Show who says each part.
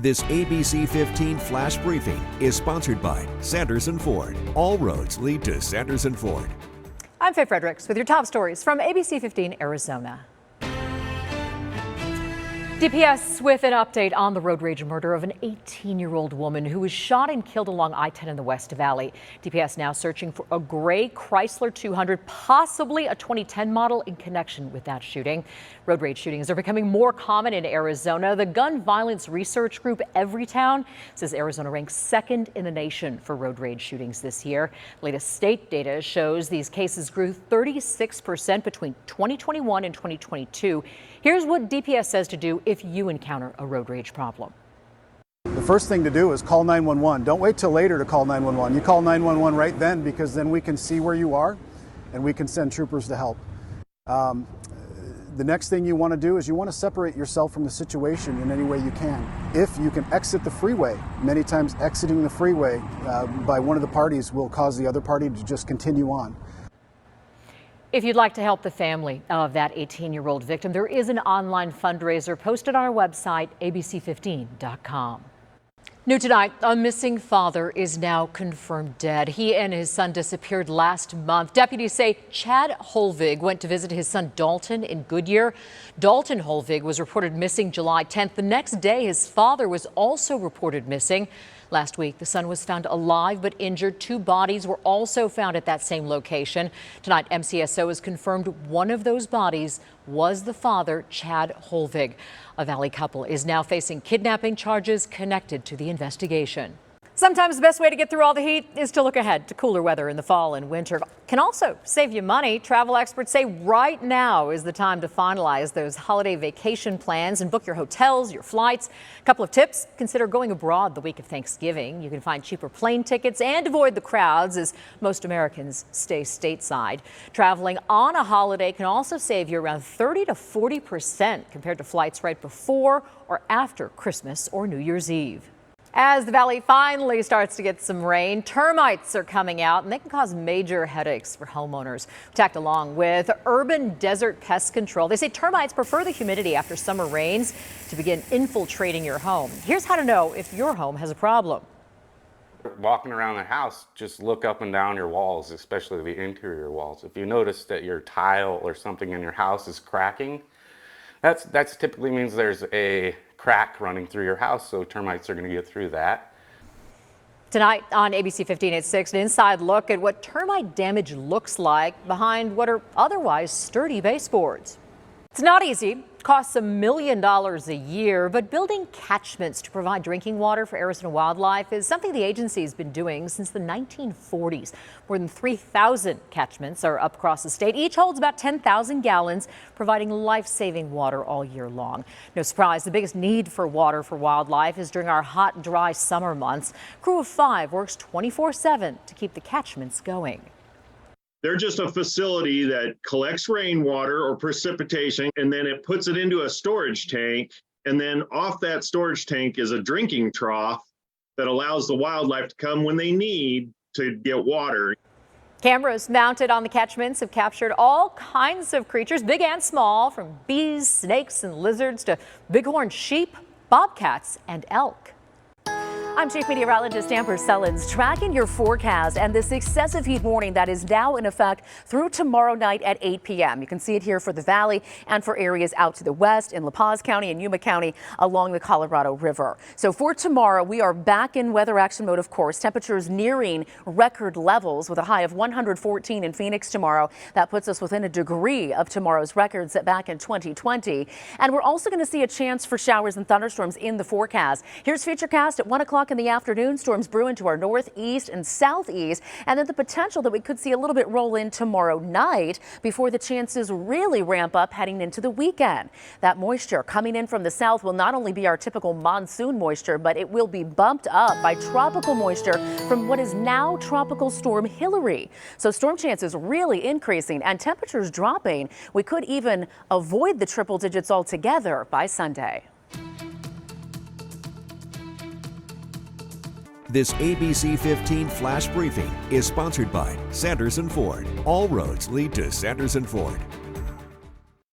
Speaker 1: This ABC15 Flash Briefing is sponsored by Sanderson Ford. All roads lead to Sanderson Ford.
Speaker 2: I'm Faye Fredericks with your top stories from ABC15 Arizona. DPS with an update on the road rage murder of an 18-year-old woman who was shot and killed along I-10 in the West Valley. DPS now searching for a gray Chrysler 200, possibly a 2010 model, in connection with that shooting. Road rage shootings are becoming more common in Arizona. The gun violence research group Everytown says Arizona ranks second in the nation for road rage shootings this year. Latest state data shows these cases grew 36% between 2021 and 2022. Here's what DPS says to do if you encounter a road rage problem.
Speaker 3: The first thing to do is call 911. Don't wait till later to call 911. You call 911 right then, because then we can see where you are and we can send troopers to help. The next thing you want to do is you want to separate yourself from the situation in any way you can. If you can exit the freeway, many times exiting the freeway by one of the parties will cause the other party to just continue on.
Speaker 2: If you'd like to help the family of that 18-year-old victim, there is an online fundraiser posted on our website, ABC15.com. New tonight, a missing father is now confirmed dead. He and his son disappeared last month. Deputies say Chad Holvig went to visit his son Dalton in Goodyear. Dalton Holvig was reported missing July 10th. The next day, his father was also reported missing. Last week, the son was found alive but injured. Two bodies were also found at that same location. Tonight, MCSO has confirmed one of those bodies was the father, Chad Holvig. A Valley couple is now facing kidnapping charges connected to the investigation. Sometimes the best way to get through all the heat is to look ahead to cooler weather in the fall and winter. Can also save you money. Travel experts say right now is the time to finalize those holiday vacation plans and book your hotels, your flights. A couple of tips: consider going abroad the week of Thanksgiving. You can find cheaper plane tickets and avoid the crowds as most Americans stay stateside. Traveling on a holiday can also save you around 30 to 40% compared to flights right before or after Christmas or New Year's Eve. As the valley finally starts to get some rain, termites are coming out and they can cause major headaches for homeowners. We tacked along with Urban Desert Pest Control. They say termites prefer the humidity after summer rains to begin infiltrating your home. Here's how to know if your home has a problem.
Speaker 4: Walking around the house, just look up and down your walls, especially the interior walls. If you notice that your tile or something in your house is cracking, that's typically means there's a crack running through your house, so termites are going to get through that.
Speaker 2: Tonight on ABC 15 at 6, an inside look at what termite damage looks like behind what are otherwise sturdy baseboards. It's not easy. It costs $1 million a year, but building catchments to provide drinking water for Arizona wildlife is something the agency has been doing since the 1940s. More than 3,000 catchments are up across the state. Each holds about 10,000 gallons, providing life-saving water all year long. No surprise, the biggest need for water for wildlife is during our hot, dry summer months. A crew of 5 works 24/7 to keep the catchments going.
Speaker 5: They're just a facility that collects rainwater or precipitation, and then it puts it into a storage tank. And then off that storage tank is a drinking trough that allows the wildlife to come when they need to get water.
Speaker 2: Cameras mounted on the catchments have captured all kinds of creatures, big and small, from bees, snakes, and lizards to bighorn sheep, bobcats, and elk. I'm Chief Meteorologist Amber Sullins, tracking your forecast and this excessive heat warning that is now in effect through tomorrow night at 8 p.m. You can see it here for the valley and for areas out to the west in La Paz County and Yuma County along the Colorado River. So for tomorrow, we are back in weather action mode, of course. Temperatures nearing record levels with a high of 114 in Phoenix tomorrow. That puts us within a degree of tomorrow's record set back in 2020. And we're also going to see a chance for showers and thunderstorms in the forecast. Here's Futurecast at 1 o'clock in the afternoon. Storms brewing to our northeast and southeast, and then the potential that we could see a little bit roll in tomorrow night before the chances really ramp up heading into the weekend. That moisture coming in from the south will not only be our typical monsoon moisture, but it will be bumped up by tropical moisture from what is now Tropical Storm Hillary. So storm chances really increasing and temperatures dropping. We could even avoid the triple digits altogether by Sunday.
Speaker 1: This ABC15 Flash Briefing is sponsored by Sanderson Ford. All roads lead to Sanderson Ford.